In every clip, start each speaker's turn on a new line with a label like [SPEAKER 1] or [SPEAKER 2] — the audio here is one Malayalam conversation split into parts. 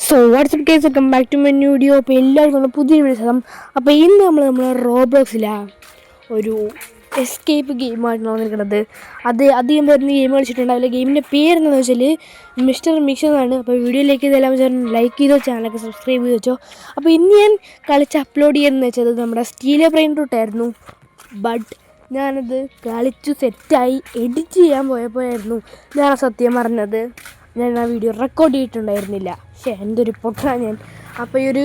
[SPEAKER 1] So what's up guys welcome back to my new video. അപ്പോൾ എല്ലാവർക്കും നമ്മൾ പുതിയ വീഡിയോ. അപ്പോൾ ഇന്ന് നമ്മൾ റോബ്ലോക്സിലാണ് ഒരു എസ്കേപ്പ് ഗെയിമായിട്ടാണ് വന്നിരിക്കുന്നത്. അധികം പേര് ഗെയിം കളിച്ചിട്ടുണ്ടാവില്ല. ഗെയിമിൻ്റെ പേരെന്താണെന്ന് വെച്ചാൽ മിസ്റ്റർ മിക്സ് എന്നാണ്. അപ്പോൾ വീഡിയോയിലേക്ക് ഇതെല്ലാം ലൈക്ക് ചെയ്തോ, ചാനലൊക്കെ സബ്സ്ക്രൈബ് ചെയ്ത് വെച്ചോ. അപ്പോൾ ഇന്ന് ഞാൻ കളിച്ച് അപ്ലോഡ് ചെയ്യുന്നതെന്ന് വെച്ചത് നമ്മുടെ സ്റ്റീലെ ബ്രെയിൻ റൂട്ടായിരുന്നു. ബട്ട് ഞാനത് കളിച്ചു സെറ്റായി എഡിറ്റ് ചെയ്യാൻ പോയപ്പോഴായിരുന്നു ഞാൻ സത്യം പറഞ്ഞത്. ഞാൻ ആ വീഡിയോ റെക്കോർഡ് ചെയ്തിട്ടുണ്ടായിരുന്നില്ല. പക്ഷേ എന്തൊരു പൊട്ടാണ് ഞാൻ. അപ്പോൾ ഈ ഒരു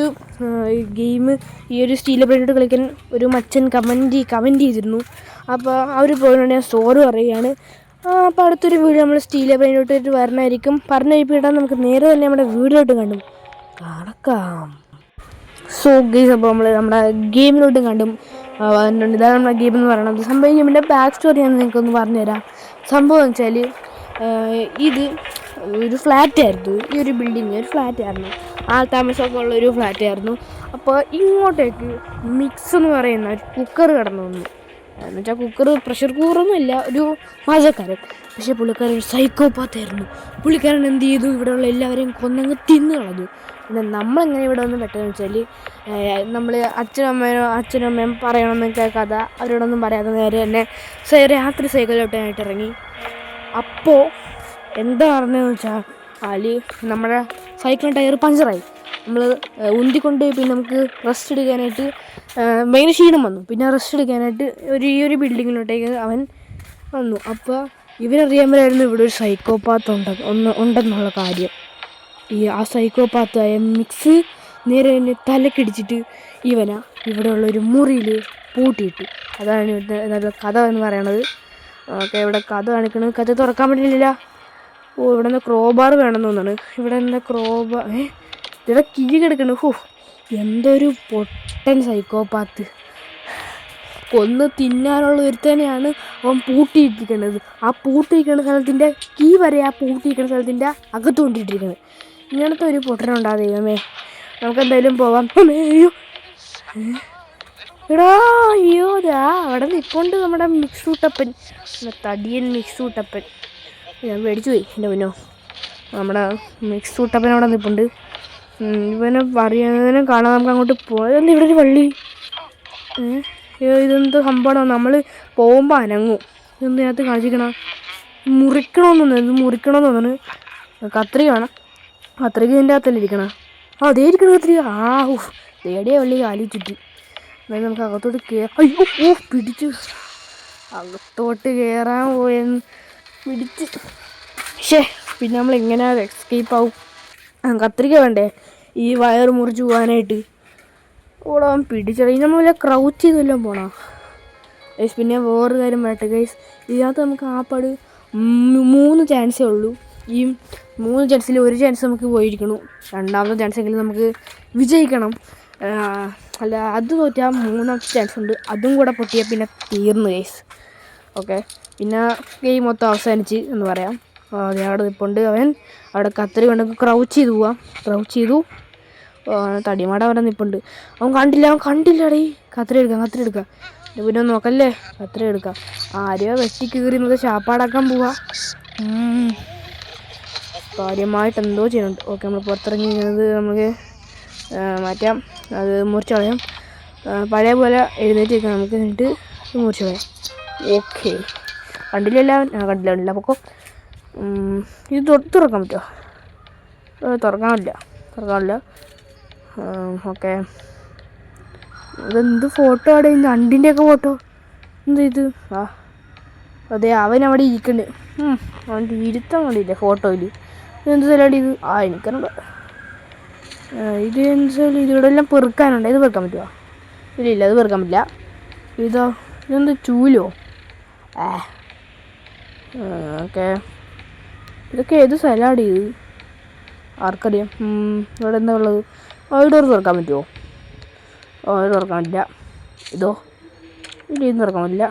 [SPEAKER 1] ഗെയിം, ഈ ഒരു സ്റ്റീൽ ബ്രെയിനോട്ട് കളിക്കാൻ ഒരു മച്ചൻ കമൻറ്റ് ചെയ്തിരുന്നു. അപ്പോൾ അവർ പോയതുകൊണ്ട് ഞാൻ സോറി പറയുകയാണ്. അപ്പോൾ അടുത്തൊരു വീഡിയോ നമ്മൾ സ്റ്റീൽ ബ്രെയിനോട്ട് വരണമായിരിക്കും. പറഞ്ഞു കഴിപ്പിട്ടാൽ നമുക്ക് നേരെ തന്നെ നമ്മുടെ വീഡിയോട്ട് കണ്ടും കാണക്കാം. സോ ഗെയ്സ്, അപ്പോൾ നമ്മുടെ ഗെയിമിലോട്ടും കണ്ടും ഇതാണ് നമ്മുടെ ഗെയിം എന്ന് പറയുന്നത്. സംഭവം ഗെയിമിൻ്റെ ബാക്ക് സ്റ്റോറി ഞാൻ നിങ്ങൾക്കൊന്ന് പറഞ്ഞുതരാം. സംഭവം എന്ന് വെച്ചാൽ ഇത് ഒരു ഫ്ലാറ്റായിരുന്നു. ഈ ഒരു ബിൽഡിങ് ഒരു ഫ്ലാറ്റായിരുന്നു, താമസമൊക്കെ ഉള്ളൊരു ഫ്ലാറ്റായിരുന്നു. അപ്പോൾ ഇങ്ങോട്ടേക്ക് മിക്സ് എന്ന് പറയുന്ന ഒരു കുക്കർ കടന്നു വന്നു. എന്ന് വെച്ചാൽ കുക്കർ പ്രഷർ കുക്കറൊന്നും ഇല്ല, ഒരു പാചകക്കാരൻ. പക്ഷേ പുള്ളിക്കാരൻ ഒരു സൈക്കോപാത്തായിരുന്നു. പുള്ളിക്കാരൻ എന്ത് ചെയ്തു, ഇവിടെയുള്ള എല്ലാവരെയും കൊന്നങ്ങ് തിന്നു കളഞ്ഞു. പിന്നെ നമ്മളെങ്ങനെ ഇവിടെ വന്ന് പെട്ടെന്ന് വെച്ചാൽ നമ്മൾ അച്ഛനും അമ്മയും പറയണമെന്ന് കേൾക്കാതെ അവരോടൊന്നും പറയാതെ നേരെ തന്നെ രാത്രി സൈക്കിളിലോട്ടായിട്ട് ഇറങ്ങി. അപ്പോൾ എന്താ പറഞ്ഞതെന്ന് വെച്ചാൽ നമ്മുടെ സൈക്കിളിൻ്റെ ടയർ പഞ്ചറായി. നമ്മൾ ഉന്തിക്കൊണ്ട് പിന്നെ നമുക്ക് റെസ്റ്റ് എടുക്കാനായിട്ട് ഭയങ്കര ക്ഷീണം വന്നു. പിന്നെ റെസ്റ്റ് എടുക്കാനായിട്ട് ഈ ഒരു ബിൽഡിങ്ങിലോട്ടേക്ക് അവൻ വന്നു. അപ്പോൾ ഇവരറിയാൻ ഇവിടെ ഒരു സൈക്കോപാത്ത് ഉണ്ടെന്നുള്ള കാര്യം. ആ സൈക്കോപാത്തായ മിക്സ് നേരെ തന്നെ തലക്കടിച്ചിട്ട് ഇവിടെയുള്ളൊരു മുറിയിൽ പൂട്ടിയിട്ടു. അതാണ് ഇവിടുത്തെ കഥ എന്ന് പറയണത്. ഓക്കെ, ഇവിടെ കഥ കാണിക്കണത്. കഥ തുറക്കാൻ പറ്റില്ല. ഇവിടെ നിന്ന് ക്രോബാർ വേണമെന്ന് തോന്നുന്നു. ഇവിടെ നിന്ന് ഇവിടെ കിഴി കിടക്കണം. എന്തൊരു പൊട്ടൻ സൈക്കോപാത്ത്. കൊന്ന് തിന്നാനുള്ള ഒരുത്തനെയാണ് അവൻ പൂട്ടിയിട്ടിരിക്കുന്നത്. ആ പൂട്ടിയിരിക്കുന്ന സ്ഥലത്തിൻ്റെ കീ വരെ ആ പൂട്ടിയിരിക്കുന്ന സ്ഥലത്തിൻ്റെ അകത്ത് കൊണ്ടിട്ടിരിക്കുന്നത്. ഇങ്ങനത്തെ ഒരു പൊട്ടനുണ്ടാകും. ദൈവമേ, നമുക്കെന്തായാലും പോവാം. അവിടെ നിൽക്കൊണ്ട് നമ്മുടെ മിക്സൂട്ടപ്പൻ, തടിയൻ മിക്സൂട്ടപ്പൻ. ഞാൻ മേടിച്ചു പോയി എൻ്റെ മുന്നോ. നമ്മുടെ മിക്സൂട്ടപ്പൻ അവിടെ നിൽപ്പുണ്ട്. ഇവനെ പറയുന്നതിനും കാണാൻ നമുക്ക് അങ്ങോട്ട് പോകാം. ഇവിടെ ഒരു വള്ളി. ഇതെന്ത് സംഭവമാണോ? നമ്മൾ പോകുമ്പോൾ അനങ്ങും. ഇതിനകത്ത് കാണിച്ചിരിക്കണം. മുറിക്കണമെന്ന് തോന്നുന്നു. കത്രിക വേണം. കത്രിക ഇതിൻ്റെ അകത്തല്ലേ ഇരിക്കണം. അതേ ഇരിക്കണം കത്രിക. ദേടിയ വള്ളി കാലി ചുറ്റി. എന്നാലും നമുക്ക് അകത്തോട്ട് അയ്യോ പിടിച്ചു. അകത്തോട്ട് കയറാൻ പോയെന്ന് പിടിച്ച്. പിന്നെ നമ്മൾ എങ്ങനെ എസ്കേപ്പ് ആവും? കത്രിക വേണ്ടേ ഈ വയർ മുറിച്ച് പോകാനായിട്ട്? ഓടാൻ അവൻ പിടിച്ചട. നമ്മൾ വല്ല ക്രൗച്ച് ചെയ്തെല്ലാം പോണോ ഗൈസ്? പിന്നെ വേറൊരു കാര്യം പറയട്ടെ ഗൈസ്, ഇതിനകത്ത് നമുക്ക് ആപ്പാട് 3 ചാൻസേ ഉള്ളൂ. ഈ 3 ചാൻസിൽ ഒരു ചാൻസ് നമുക്ക് പോയിരിക്കണം. രണ്ടാമത്തെ ചാൻസെങ്കിലും നമുക്ക് വിജയിക്കണം. അല്ല, അത് തോറ്റാൽ 3ാമത്തെ ചാൻസ് ഉണ്ട്. അതും കൂടെ പൊട്ടിയാൽ പിന്നെ തീർന്നു ഗൈസ്. ഓക്കെ, പിന്നെ ഗെയിം മൊത്തം അവസാനിച്ച് എന്ന് പറയാം. അവിടെ നിൽപ്പുണ്ട് അവൻ. അവിടെ കത്രി കൊണ്ട് ക്രൗച്ച് ചെയ്തു. തടിമാട അവിടെ നിൽപ്പുണ്ട്. അവൻ കണ്ടില്ലടേ. കത്രി എടുക്കാം. പിന്നെ നോക്കല്ലേ, കത്രി എടുക്കാം. ആരെയോ വെട്ടി കീറിയത് ശാപ്പാടാക്കാൻ പോവാ. കാര്യമായിട്ട് എന്തോ ചെയ്യുന്നുണ്ട്. ഓക്കെ, നമ്മൾ പുറത്തിറങ്ങിയത് നമുക്ക് മാറ്റാം. അത് മുറിച്ച് കളയാം. പഴയ പോലെ എഴുന്നേറ്റ് വെക്കാം നമുക്ക്. എന്നിട്ട് മുറിച്ച് കളയാം. ഓക്കെ, കണ്ടില്ല പൊക്കോ. ഇത് തുറക്കാൻ പറ്റുമോ? തുറക്കാൻ പറ്റില്ല. ഓക്കെ, ഇതെന്ത് ഫോട്ടോ അവിടെ? ഞണ്ടിൻ്റെയൊക്കെ ഫോട്ടോ. എന്താ ഇത്? അതെ, അവൻ അവിടെ ഇരിക്കുന്നുണ്ട്. അവൻ്റെ ഇരുത്തം കണ്ടില്ലേ ഫോട്ടോയിൽ? ഇതെന്ത് സ്ഥലമാണ് ഇത്? എനിക്കറിയില്ല. ഇത് ഇതിവിടെ എല്ലാം പെറുക്കാനുണ്ട്. ഇത് പെറുക്കാൻ പറ്റുമോ? ഇല്ല, അത് പെറുക്കാൻ പറ്റില്ല. ഇതെന്ത് ചൂലോ? ഓക്കെ, ഇതൊക്കെ ഏത് സ്ഥലമാണ് ഇത്? ആർക്കറിയാം. ഇവിടെ എന്താ ഉള്ളത്? ഡോർ തുറക്കാൻ പറ്റുമോ? ഇത് തുറക്കാൻ പറ്റില്ല. ഇതൊന്നും തുറക്കാൻ പറ്റില്ല.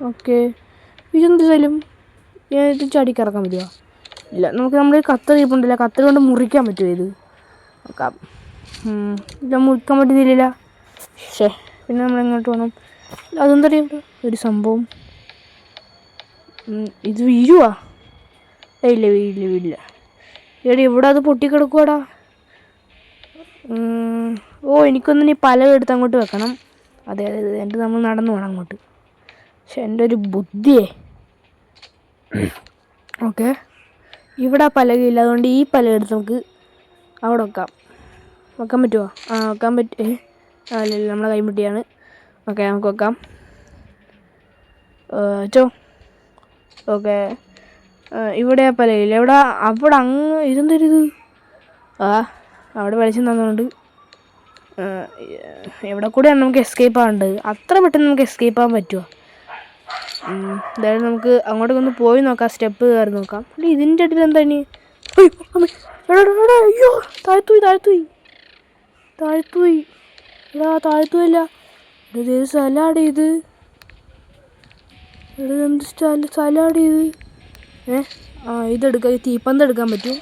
[SPEAKER 1] ഓക്കെ, ഇതെന്ത് സ്ഥലം? ഇത് ചാടിക്ക് ഇറക്കാൻ പറ്റുമോ? ഇല്ല. നമ്മൾ കത്രി ഇരിപ്പുണ്ടല്ലോ, കത്രി കൊണ്ട് മുറിക്കാൻ പറ്റുമോ ഇത്? നോക്കാം. ഇത് മുറിക്കാൻ പറ്റുന്നില്ല. പിന്നെ നമ്മൾ എങ്ങോട്ട് പോകണം? അതെന്താ പറയുക, ഒരു സംഭവം. ഇത് വീഴുവാ? ഇല്ല. എടി ഇവിടെ അത് പൊട്ടിക്കിടക്കുവാടാ. ഓ എനിക്കൊന്ന് നീ പലക എടുത്ത് അങ്ങോട്ട് വെക്കണം. അതെ അതെ അതെ, എന്നിട്ട് നമ്മൾ നടന്നു പോകണം അങ്ങോട്ട്. പക്ഷെ എൻ്റെ ഒരു ബുദ്ധിയേ. ഓക്കെ, ഇവിടെ പലകയില്ല, അതുകൊണ്ട് ഈ പലക എടുത്ത് നമുക്ക് അവിടെ വെക്കാം. വെക്കാൻ പറ്റുമോ? വെക്കാൻ പറ്റേ? അല്ല നമ്മളെ കൈമുട്ടിയാണ്. ഓക്കെ, നമുക്ക് വെക്കാം. ചോ ഓക്കെ, ഇവിടെ പലകയില്ല. അവിടെ അങ്ങ് ഇതെന്തൊരിത്? അവിടെ വെളിച്ചം തന്നുകൊണ്ട് എവിടെ കൂടെയാണ് നമുക്ക് എസ്കേപ്പ് ആവേണ്ടത്? അത്ര പെട്ടെന്ന് നമുക്ക് എസ്കേപ്പ് ആവാൻ പറ്റുമോ? എന്തായാലും നമുക്ക് അങ്ങോട്ടൊക്കെ പോയി നോക്കാം, സ്റ്റെപ്പ് കയറി നോക്കാം. ഇതിൻ്റെ ഇടയിൽ എന്താ ഇനി? അയ്യോ, താഴ്ത്തുപോയി താഴ്ത്തുമില്ല. ഇത് സ്ഥലമാടി ഇത്. എന്ത് സ്ഥലമാടി ഇത്? ഇതെടുക്കാം, തീപ്പന്ത് എടുക്കാൻ പറ്റും.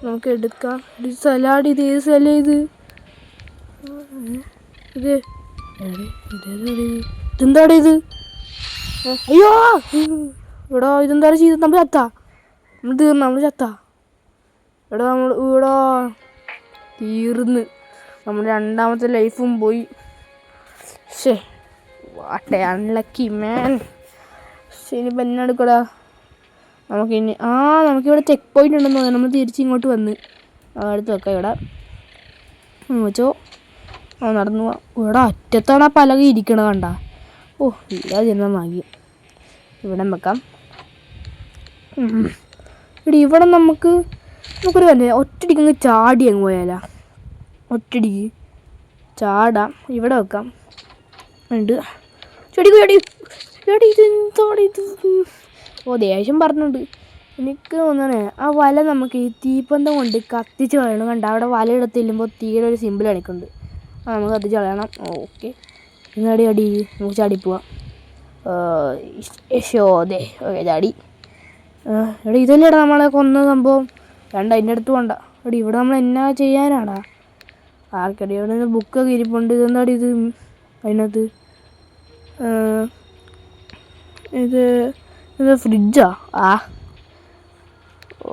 [SPEAKER 1] നമുക്ക് എടുക്കാം. ഇത് സ്ഥലമാടി ഇത്. ഏത് സ്ഥലം ഇത്? ഇതെന്താടി ഇത്? അയ്യോ ഇവിടെ ഇതെന്താ ചെയ്ത്? നമ്മൾ ചത്താ ഇവിടെ തീർന്ന് നമ്മുടെ രണ്ടാമത്തെ ലൈഫും പോയി. ശേ, വാട്ടെ അൺലക്കി മാൻ. ഇനിയിപ്പോൾ എന്നെ എടുക്കടാ. നമുക്കിവിടെ ചെക്ക് പോയിന്റ് ഉണ്ടെന്ന് തോന്നുന്നു. നമ്മൾ തിരിച്ചിങ്ങോട്ട് വന്ന് അടുത്ത് വെക്കാം. ഇവിടെ വെച്ചോ. നടന്നു പോവാം. ഇവിടെ അറ്റത്താണ് ആ പലക ഇരിക്കണത് കണ്ട. ഇല്ലാതെ ചെന്നാൽ മതി. ഇവിടെ വെക്കാം. ഇവിടെ നമുക്കൊരു കാര്യം, ഒറ്റടിക്ക് അങ്ങ് ചാടി അങ്ങ് പോയാലാ. ഒറ്റടിക്ക് ചാടാം. ഇവിടെ വെക്കാം. ഉണ്ട് ഇത് ദേഷ്യം പറഞ്ഞിട്ടുണ്ട്. എനിക്ക് തോന്നണേ ആ വല നമുക്ക് ഈ തീപ്പന്തം കൊണ്ട് കത്തിച്ച് കളയണം. കണ്ട അവിടെ വല എടുത്തില്ലുമ്പോൾ തീയുടെ ഒരു സിമ്പിൾ കാണിക്കുന്നുണ്ട്. നമുക്ക് കത്തിച്ച് കളയണം. ഓക്കെ, അടി നമുക്ക് ചാടിപ്പോവാം. യശോദേ. ഓക്കെ, ചാടി. ഇതല്ലേടാ നമ്മളെ കൊന്ന സംഭവം. അതിൻ്റെ അടുത്ത് പോണ്ട. ഇവിടെ നമ്മൾ എന്നാ ചെയ്യാനാടാ? ആർക്കടി? ഇവിടെ നിന്ന് ബുക്കൊക്കെ ഇരിപ്പുണ്ട്. ഇതെന്താടി ഇത്? അതിനകത്ത് ഇത് ഫ്രിഡ്ജാ?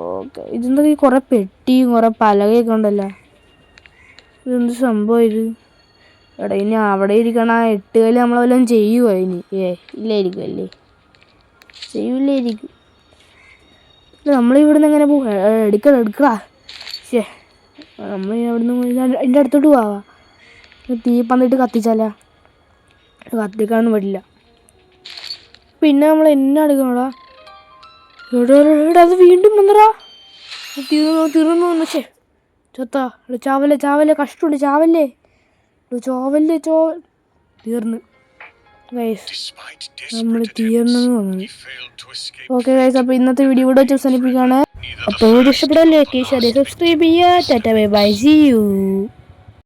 [SPEAKER 1] ഓക്കെ, ഇതെന്താ കുറേ പെട്ടിയും കുറേ പലകയൊക്കെ ഉണ്ടല്ലോ. ഇതെന്ത് സംഭവം ഇത്? ഇനി അവിടെ ഇരിക്കണ 8 കല്ല് നമ്മളെല്ലാം ചെയ്യുമോ ഇനി? ഇല്ലായിരിക്കും അല്ലേ? ചെയ്യില്ലായിരിക്കും. നമ്മളിവിടുന്ന് എങ്ങനെ പോകും? എടുക്കടാ. ശേ, നമ്മൾ ഇവിടുന്ന് എൻ്റെ അടുത്തോട്ട് പോവാ. തീ പന്നിട്ട് കത്തിച്ചാലാ? കത്തിക്കാനൊന്നും പറ്റില്ല. പിന്നെ നമ്മൾ എന്നാ എടുക്കണടാ? അത് വീണ്ടും വന്നടാ. തീർന്നു. ശേ, ചത്താ. ചാവല്ലേ, കഷ്ടമുണ്ട്. ചാവല്ലേ. തീർന്ന് നമ്മൾ തീർന്നു തോന്നുന്നു. ഓക്കെ ഗൈസ്, അപ്പോൾ ഇന്നത്തെ വീഡിയോ ഇവിടെ വെച്ച് അവസാനിപ്പിക്കുകയാണ്. അപ്പോൾ വീഡിയോ ഇഷ്ടപ്പെടാൻ ലൈക്ക് ചെയ്യുക, സബ്സ്ക്രൈബ് ചെയ്യുക. Tata bye bye, see U.